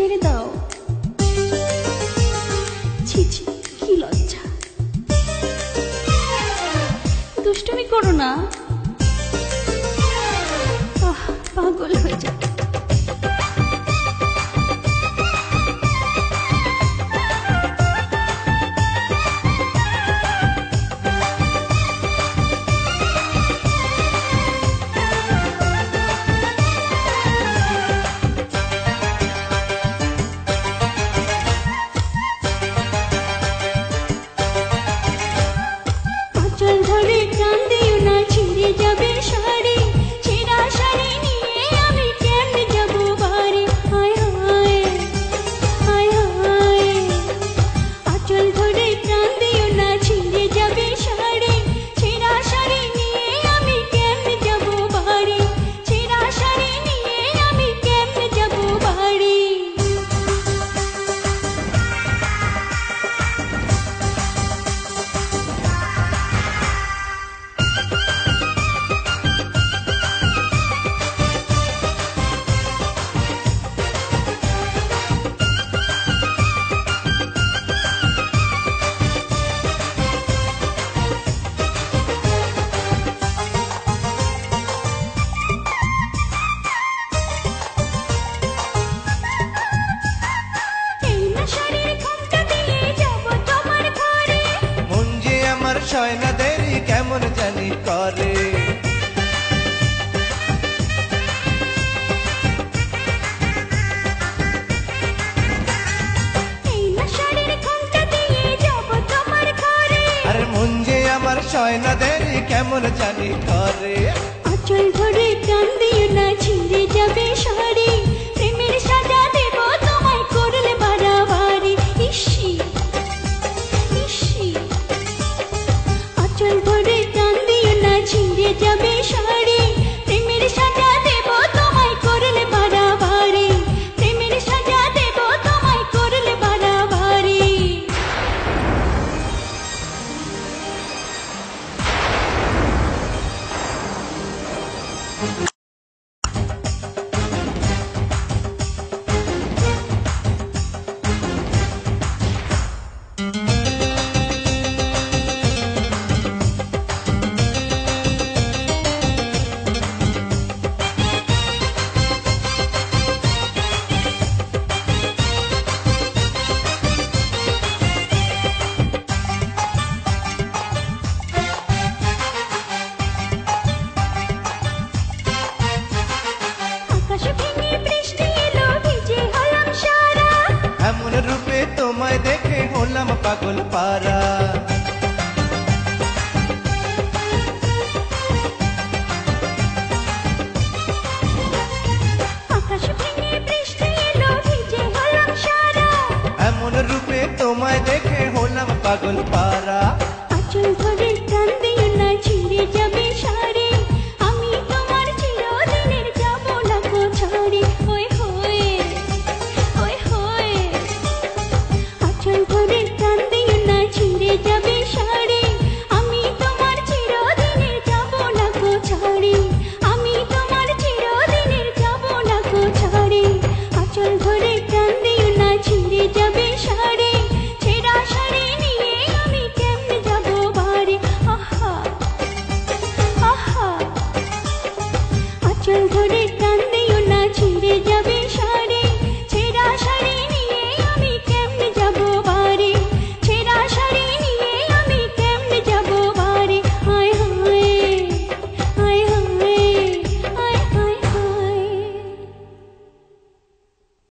ছেড়ে দাও। ছি ছি, কি লজ্জা। দুষ্টুমি করো না, পাগল হয়ে যাও। সয়না দেরি কেমন জানি করে, আরে মন যে আমার সয়না দেরি কেমন জানি করে। আঁচল ধরে টান দিও না, ছিঁড়ে যাবে শাড়ি, প্রেমের সাজা দেব তোমায় করলে বাড়াবাড়ি। ইসি ইসি, আঁচল ধরে টান দিও না, ছিঁড়ে যাবে শাড়ি, প্রেমের সাজা দেব তোমায় করলে বাড়াবাড়ি, প্রেমের সাজা দেব তোমায় করলে বাড়াবাড়ি। এমন রূপে তোমায় দেখে হলাম পাগল পারা, এমন রূপে তোমায় দেখে হলাম পাগল পারা।